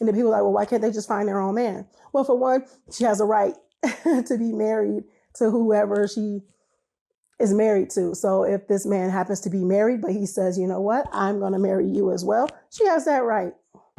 And then people are like, well, why can't they just find their own man? Well, for one, she has a right to be married to whoever she is married to. So if this man happens to be married, but he says, you know what, I'm going to marry you as well, she has that right.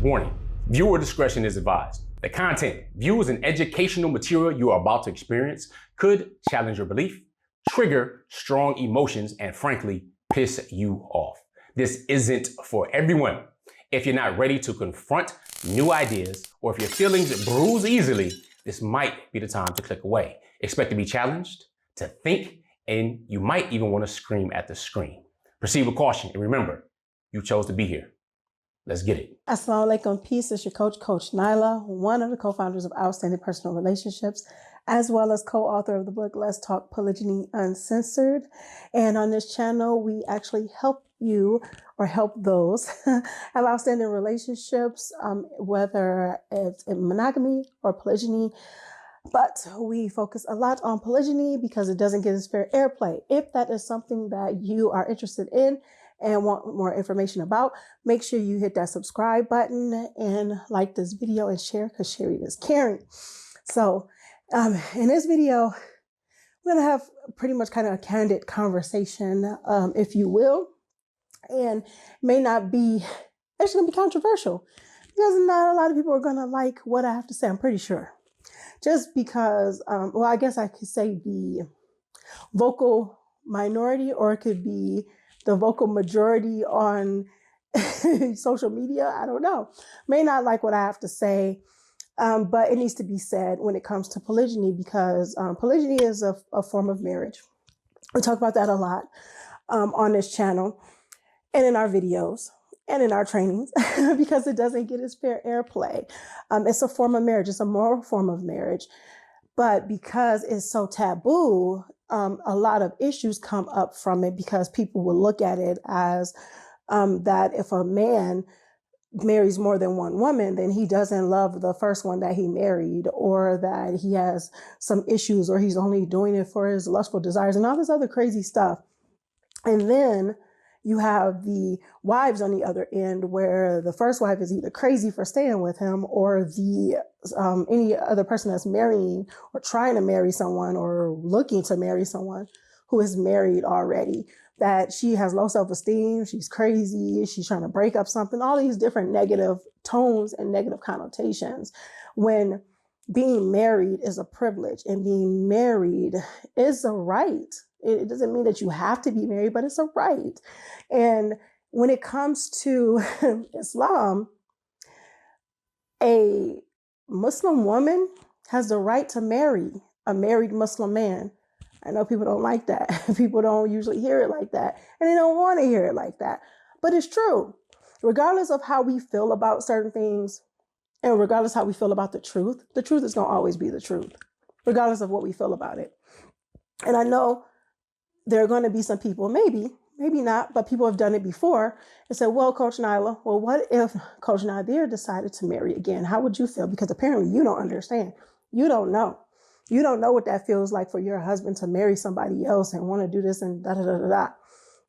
Warning, viewer discretion is advised. The content, views, and educational material you are about to experience could challenge your belief, trigger strong emotions, and frankly, piss you off. This isn't for everyone. If you're not ready to confront new ideas, or if your feelings bruise easily, this might be the time to click away. Expect to be challenged, to think, and you might even want to scream at the screen. Proceed with caution, and remember, you chose to be here. Let's get it. Assalamu alaikum, peace. It's your coach, Coach Nyla, one of the co-founders of Outstanding Personal Relationships, as well as co-author of the book, Let's Talk Polygyny Uncensored. And on this channel, we actually help you or help those have outstanding relationships, whether it's in monogamy or polygyny. But we focus a lot on polygyny because it doesn't get its fair airplay. If that is something that you are interested in and want more information about, make sure you hit that subscribe button and like this video and share, because sharing is caring. So in this video, we're going to have pretty much kind of a candid conversation, if you will, and may not be, it's going to be controversial because not a lot of people are going to like what I have to say, I'm pretty sure. Just because, well, I guess I could say the vocal minority, or it could be the vocal majority on social media. I don't know. May not like what I have to say, but it needs to be said when it comes to polygyny, because polygyny is a form of marriage. We talk about that a lot on this channel and in our videos and in our trainings, because it doesn't get its fair airplay. It's a form of marriage. It's a moral form of marriage. But because it's so taboo, a lot of issues come up from it, because people will look at it as that if a man marries more than one woman, then he doesn't love the first one that he married, or that he has some issues, or he's only doing it for his lustful desires and all this other crazy stuff. And then you have the wives on the other end, where the first wife is either crazy for staying with him, or the any other person that's marrying or trying to marry someone or looking to marry someone who is married already, that she has low self-esteem, she's crazy, she's trying to break up something, all these different negative tones and negative connotations, when being married is a privilege and being married is a right. It doesn't mean that you have to be married, but it's a right. And when it comes to Islam, a Muslim woman has the right to marry a married Muslim man. I know people don't like that. People don't usually hear it like that, and they don't want to hear it like that. But it's true. Regardless of how we feel about certain things, and regardless how we feel about the truth is going to always be the truth, regardless of what we feel about it. And I know there are going to be some people, maybe not, but people have done it before and said, well, Coach Nyla, well, what if Coach Nazir decided to marry again? How would you feel? Because apparently you don't understand. You don't know. You don't know what that feels like for your husband to marry somebody else and want to do this and da-da-da-da-da.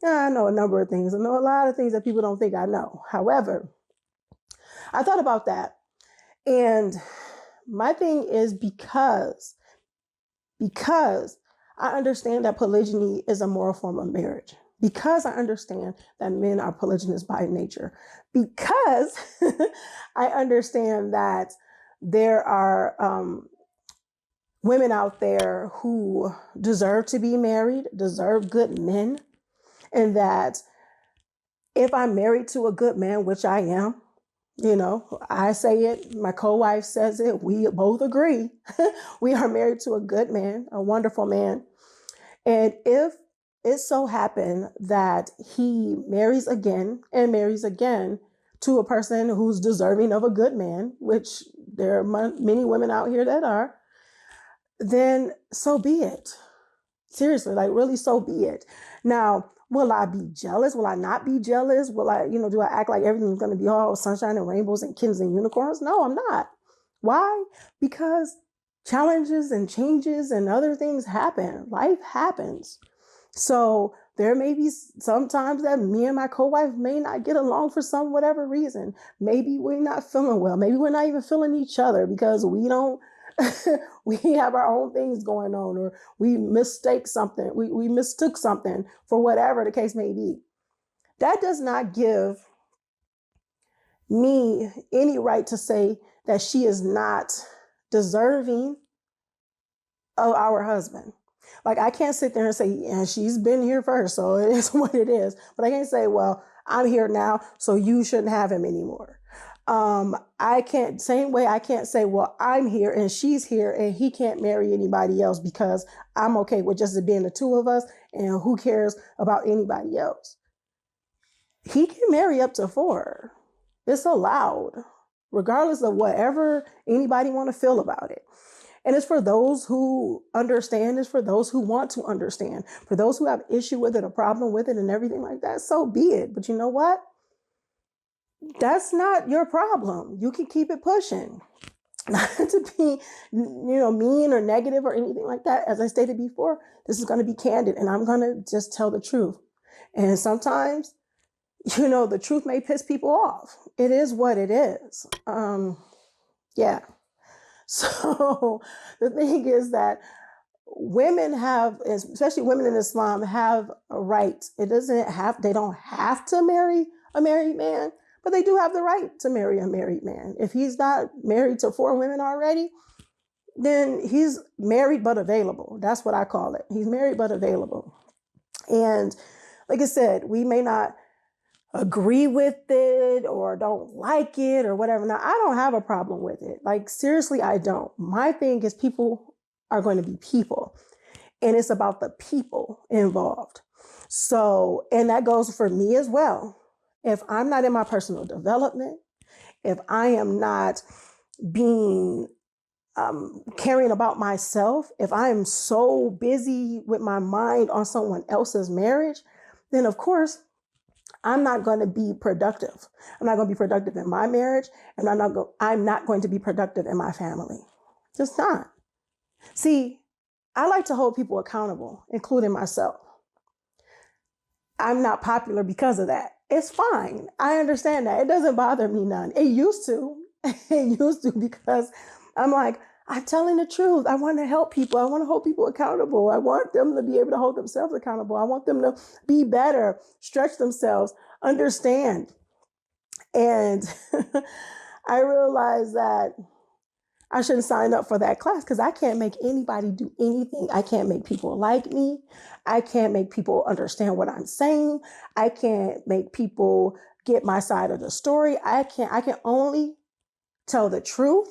I know a number of things. I know a lot of things that people don't think I know. However, I thought about that. And my thing is, because I understand that polygyny is a moral form of marriage, because I understand that men are polygynous by nature, because I understand that there are women out there who deserve to be married, deserve good men, and that if I'm married to a good man, which I am, you know, I say it, my co-wife says it, we both agree. We are married to a good man, a wonderful man. And if it so happened that he marries again to a person who's deserving of a good man, which there are many women out here that are, then so be it. Seriously, like really, so be it. Now, will I be jealous? Will I not be jealous? Will I, do I act like everything's going to be all sunshine and rainbows and kittens and unicorns? No, I'm not. Why? Because challenges and changes and other things happen. Life happens. So There may be sometimes that me and my co-wife may not get along for some whatever reason. Maybe we're not feeling well. Maybe we're not even feeling each other because we don't, we have our own things going on, or we mistake something. We mistook something for whatever the case may be. That does not give me any right to say that she is not deserving of our husband. Like, I can't sit there and say, yeah, she's been here first, so it is what it is. But I can't say, well, I'm here now, so you shouldn't have him anymore. I can't, same way I can't say, well, I'm here and she's here and he can't marry anybody else because I'm okay with just it being the two of us and who cares about anybody else. He can marry up to 4. It's allowed, regardless of whatever anybody want to feel about it. And it's for those who understand, it's for those who want to understand, for those who have issue with it, a problem with it and everything like that, so be it. But you know what? That's not your problem. You can keep it pushing. Not to be, mean or negative or anything like that. As I stated before, this is going to be candid and I'm going to just tell the truth. And sometimes, the truth may piss people off. It is what it is. Yeah. So the thing is that women have, especially women in Islam, have a right. They don't have to marry a married man, but they do have the right to marry a married man. If he's not married to 4 women already, then he's married but available. That's what I call it. He's married but available. And like I said, we may not agree with it or don't like it or whatever. Now, I don't have a problem with it. Like, seriously, I don't. My thing is people are going to be people, and it's about the people involved. So, and that goes for me as well. If I'm not in my personal development, if I am not being caring about myself, if I am so busy with my mind on someone else's marriage, then of course, I'm not going to be productive. I'm not going to be productive in my marriage, and I'm not going to be productive in my family. Just not. See, I like to hold people accountable, including myself. I'm not popular because of that. It's fine. I understand that. It doesn't bother me none. It used to. It used to, because I'm like, I'm telling the truth. I want to help people. I want to hold people accountable. I want them to be able to hold themselves accountable. I want them to be better, stretch themselves, understand. And I realized that I shouldn't sign up for that class because I can't make anybody do anything. I can't make people like me. I can't make people understand what I'm saying. I can't make people get my side of the story. I can only tell the truth.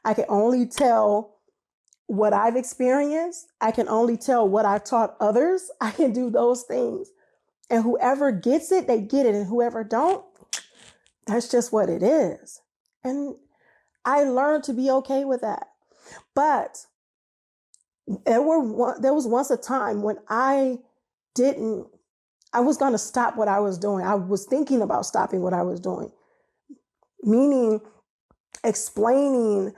I can only tell what I've experienced. I can only tell what I've taught others. I can do those things. And whoever gets it, they get it. And whoever don't, that's just what it is. And I learned to be okay with that. But there was once a time when I was going to stop what I was doing. I was thinking about stopping what I was doing, meaning explaining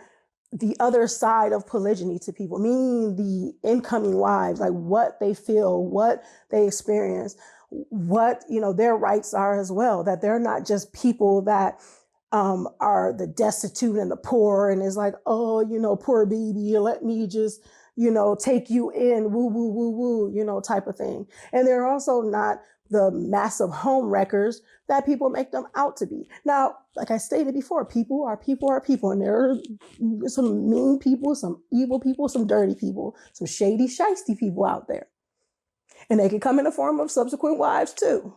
the other side of polygyny to people, meaning the incoming wives, like what they feel, what they experience, what, their rights are as well, that they're not just people that are the destitute and the poor. And it's like, oh, poor baby, let me just, take you in, woo, woo, woo, woo, type of thing. And they're also not the massive home wreckers that people make them out to be. Now, like I stated before, people are people. And there are some mean people, some evil people, some dirty people, some shady, shisty people out there. And they can come in the form of subsequent wives too.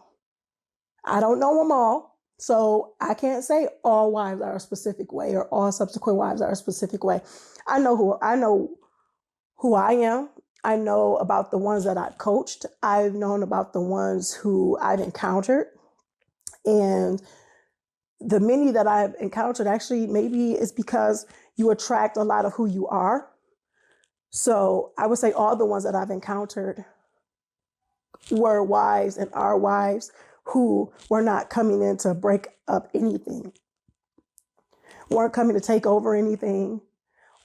I don't know them all. So I can't say all wives are a specific way or all subsequent wives are a specific way. I know who I am. I know about the ones that I've coached. I've known about the ones who I've encountered. And the many that I've encountered, actually, maybe it's because you attract a lot of who you are. So I would say all the ones that I've encountered were wives and are wives who were not coming in to break up anything, weren't coming to take over anything,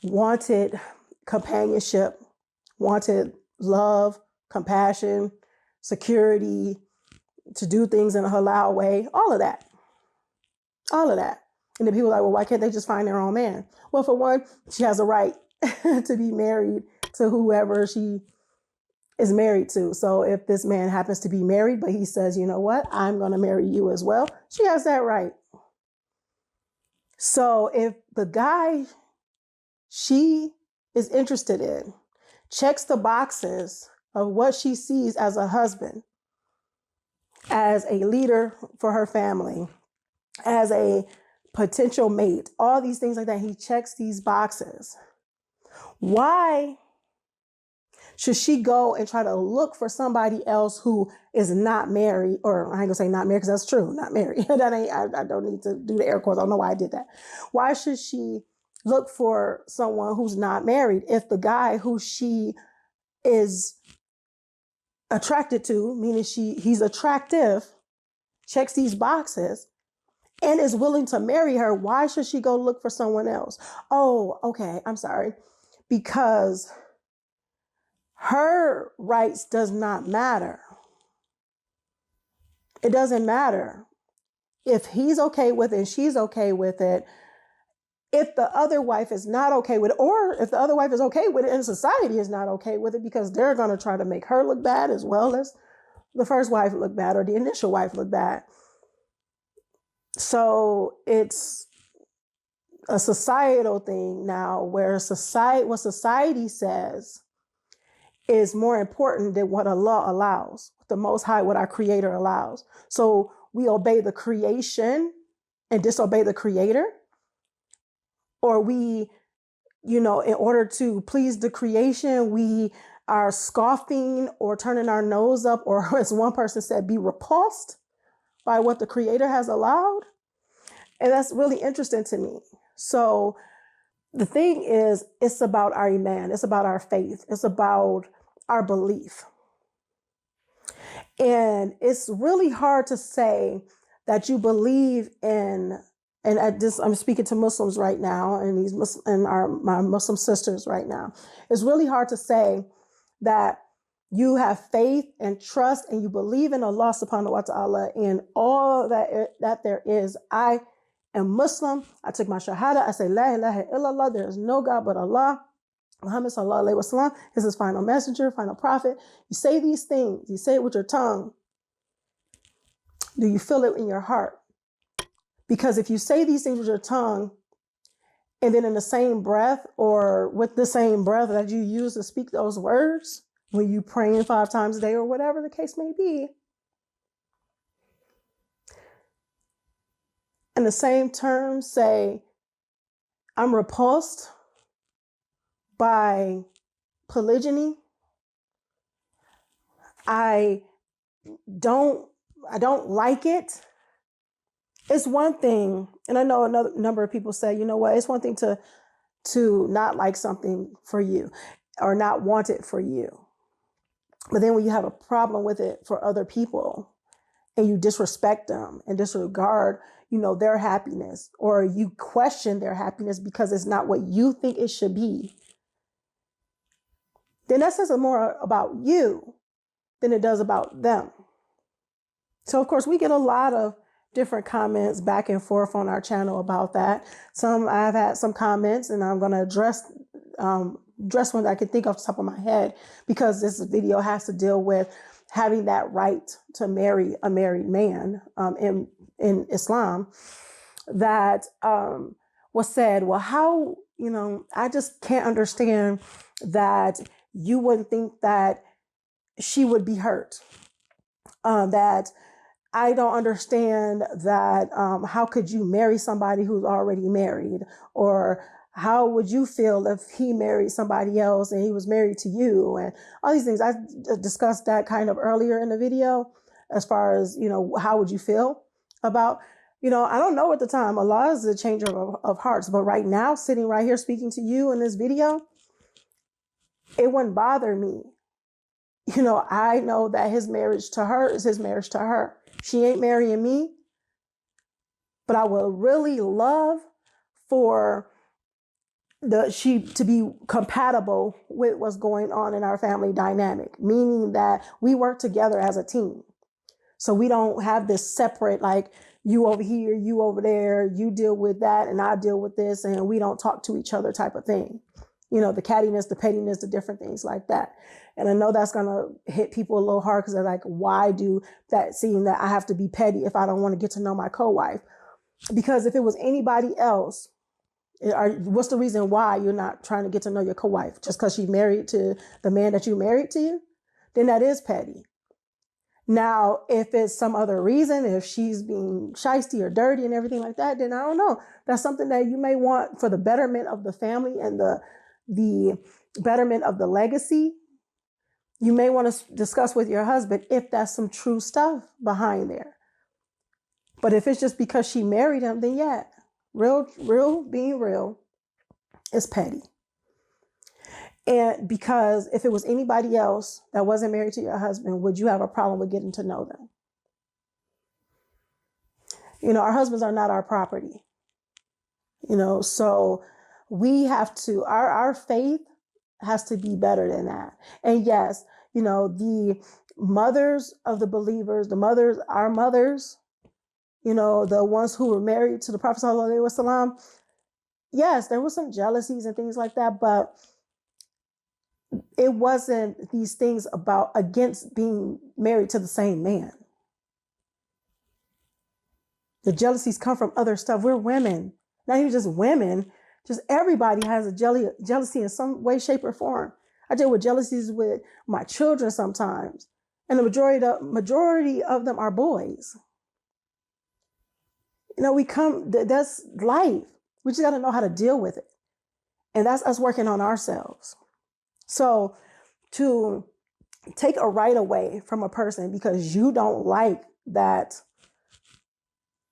wanted companionship, wanted love, compassion, security, to do things in a halal way, all of that. All of that. And then people are like, well, why can't they just find their own man? Well, for one, she has a right to be married to whoever she is married to. So if this man happens to be married, but he says, you know what, I'm going to marry you as well, she has that right. So if the guy she is interested in checks the boxes of what she sees as a husband, as a leader for her family, as a potential mate, all these things like that, he checks these boxes. Why should she go and try to look for somebody else who is not married? Or I ain't gonna say not married, because that's true, not married. That ain't, I don't need to do the air quotes. I don't know why I did that. Why should she look for someone who's not married if the guy who she is attracted to, meaning he's attractive, checks these boxes, and is willing to marry her? Why should she go look for someone else? Oh, okay, I'm sorry. Because her rights does not matter. It doesn't matter if he's okay with it and she's okay with it. If the other wife is not okay with it, or if the other wife is okay with it and society is not okay with it, because they're going to try to make her look bad as well as the first wife look bad or the initial wife look bad. So it's a societal thing now where what society says is more important than what Allah allows, the Most High, what our Creator allows. So we obey the creation and disobey the Creator, or we, in order to please the creation, we are scoffing or turning our nose up, or as one person said, be repulsed by what the Creator has allowed. And that's really interesting to me. So the thing is, it's about our iman, it's about our faith, it's about our belief. And it's really hard to say that you believe in, and I'm speaking to Muslims right now, and my Muslim sisters right now. It's really hard to say that you have faith and trust and you believe in Allah subhanahu wa ta'ala and all that there is. I am Muslim. I took my shahada. I say, La ilaha illallah. There is no God but Allah. Muhammad sallallahu alaihi wasallam is his final messenger, final prophet. You say these things. You say it with your tongue. Do you feel it in your heart? Because if you say these things with your tongue, and then in the same breath, or with the same breath that you use to speak those words, when you praying 5 times a day or whatever the case may be, in the same terms say, I'm repulsed by polygyny. I don't like it. It's one thing, and I know another number of people say, you know what, it's one thing to not like something for you or not want it for you. But then when you have a problem with it for other people and you disrespect them and disregard, their happiness, or you question their happiness because it's not what you think it should be, then that says more about you than it does about them. So of course we get a lot of different comments back and forth on our channel about that. I've had some comments, and I'm going to address ones I can think off the top of my head, because this video has to deal with having that right to marry a married man in Islam. That was said, well, how, I just can't understand that you wouldn't think that she would be hurt. That I don't understand that, how could you marry somebody who's already married? Or how would you feel if he married somebody else and he was married to you? And all these things. I discussed that kind of earlier in the video, as far as, how would you feel about, I don't know at the time. Allah is the changer of hearts. But right now, sitting right here speaking to you in this video, it wouldn't bother me. I know that his marriage to her is his marriage to her. She ain't marrying me, but I would really love for to be compatible with what's going on in our family dynamic, meaning that we work together as a team. So we don't have this separate, like, you over here, you over there, you deal with that and I deal with this, and we don't talk to each other type of thing. You know, the cattiness, the pettiness, the different things like that. And I know that's going to hit people a little hard because they're like, why do that, seeing that I have to be petty if I don't want to get to know my co-wife? Because if it was anybody else, what's the reason why you're not trying to get to know your co-wife? Just because she's married to the man that you married to you? Then that is petty. Now, if it's some other reason, if she's being shysty or dirty and everything like that, then I don't know. That's something that you may want for the betterment of the family and the betterment of the legacy. You may want to discuss with your husband if that's some true stuff behind there. But if it's just because she married him, then yeah, being real is petty. And because if it was anybody else that wasn't married to your husband, would you have a problem with getting to know them? You know, our husbands are not our property. You know, so we have to, our faith has to be better than that. And yes, you know, the mothers of the believers, our mothers, you know, the ones who were married to the Prophet Sallallahu Alaihi Wasallam, yes, there were some jealousies and things like that, but it wasn't these things against being married to the same man. The jealousies come from other stuff. We're women, not even just women, just everybody has a jealousy in some way, shape, or form. I deal with jealousies with my children sometimes, and the majority of them are boys. You know, that's life. We just got to know how to deal with it. And that's us working on ourselves. So to take a right away from a person because you don't like that,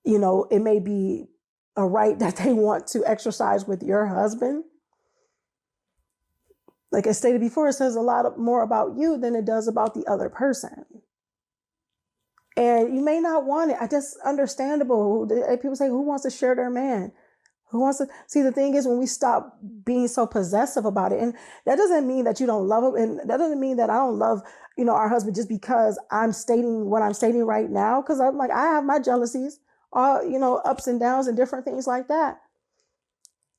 you know, it may be a right that they want to exercise with your husband. Like I stated before, it says a lot more about you than it does about the other person. And you may not want it. That's understandable. People say, who wants to share their man? Who wants to see? The thing is, when we stop being so possessive about it, and that doesn't mean that you don't love him, and that doesn't mean that I don't love, you know, our husband just because I'm stating what I'm stating right now. Because I'm like, I have my jealousies, you know, ups and downs and different things like that.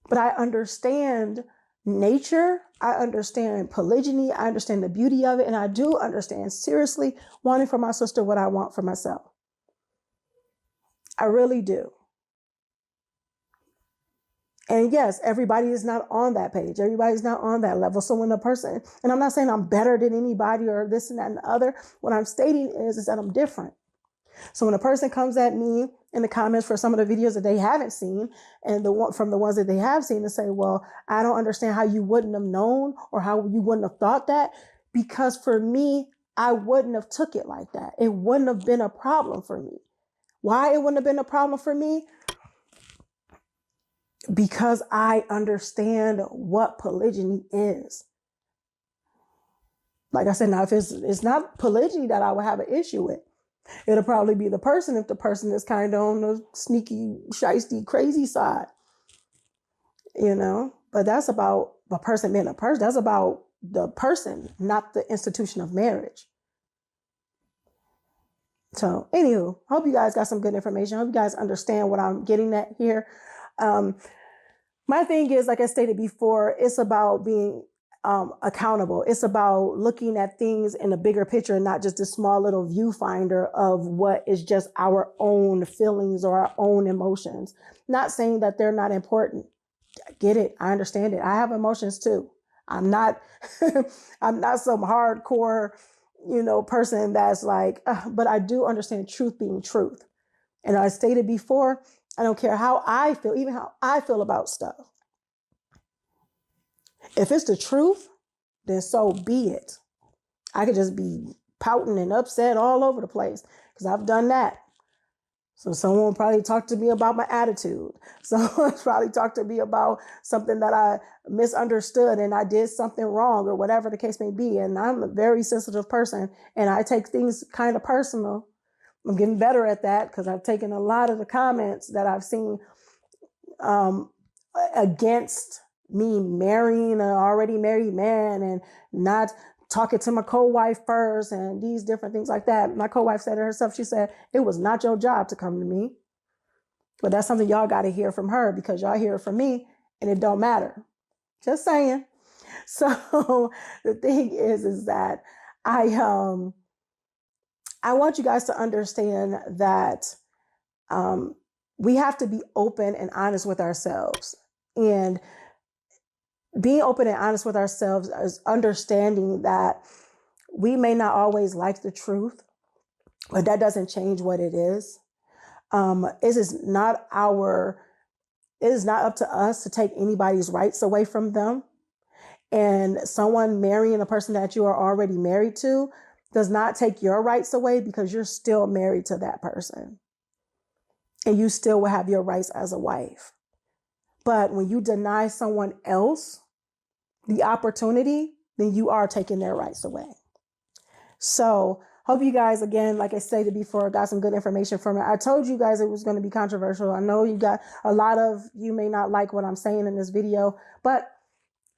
But I understand nature. I understand polygyny. I understand the beauty of it, and I do understand seriously wanting for my sister what I want for myself. I really do. And yes, everybody is not on that page. Everybody's not on that level. So when a person, and I'm not saying I'm better than anybody or this and that and the other, what I'm stating is that I'm different. So when a person comes at me in the comments for some of the videos that they haven't seen, and from the ones that they have seen, to say, well, I don't understand how you wouldn't have known or how you wouldn't have thought that, because for me, I wouldn't have took it like that. It wouldn't have been a problem for me. Why it wouldn't have been a problem for me? Because I understand what polygyny is. Like I said, now if it's not polygyny that I would have an issue with, it'll probably be the person, if the person is kind of on the sneaky, shysty, crazy side, you know. But that's about the person being a person. That's about the person, not the institution of marriage. So, anywho, hope you guys got some good information. I hope you guys understand what I'm getting at here. My thing is, like I stated before, it's about being accountable. It's about looking at things in a bigger picture and not just a small little viewfinder of what is just our own feelings or our own emotions. Not saying that they're not important. I get it. I understand it. I have emotions too. I'm not some hardcore, you know, person that's like, but I do understand truth being truth. And I stated before, I don't care how I feel, even how I feel about stuff. If it's the truth, then so be it. I could just be pouting and upset all over the place because I've done that. So someone probably talked to me about my attitude. Someone probably talked to me about something that I misunderstood and I did something wrong or whatever the case may be. And I'm a very sensitive person and I take things kind of personal. I'm getting better at that because I've taken a lot of the comments that I've seen against me marrying an already married man and not talking to my co-wife first and these different things like that. My co-wife said it herself. She said, it was not your job to come to me. But that's something y'all got to hear from her, because y'all hear it from me and it don't matter. Just saying. So the thing is that I want you guys to understand that we have to be open and honest with ourselves. And being open and honest with ourselves is understanding that we may not always like the truth, but that doesn't change what it is. It is not up to us to take anybody's rights away from them. And someone marrying a person that you are already married to does not take your rights away, because you're still married to that person. And you still will have your rights as a wife. But when you deny someone else the opportunity, then you are taking their rights away. So hope you guys, again, like I stated before, got some good information from it. I told you guys it was going to be controversial. I know a lot of you may not like what I'm saying in this video, but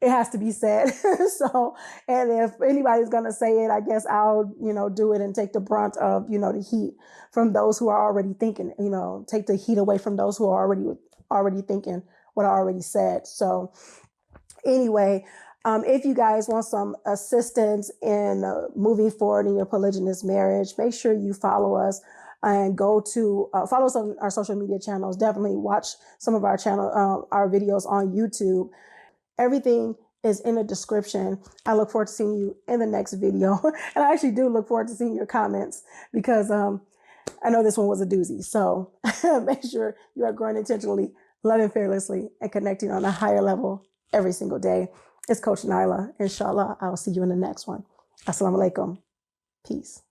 it has to be said. So, and if anybody's going to say it, I guess I'll, do it and take the brunt of, the heat from those who are already thinking, take the heat away from those who are already thinking what I already said. So anyway, if you guys want some assistance in moving forward in your polygynous marriage, make sure you follow us and go to follow us on our social media channels. Definitely watch some of our our videos on YouTube. Everything is in the description. I look forward to seeing you in the next video. And I actually do look forward to seeing your comments, because I know this one was a doozy. So make sure you are growing intentionally, loving fearlessly, and connecting on a higher level every single day. It's Coach Nyla. Inshallah, I'll see you in the next one. Assalamu alaikum. Peace.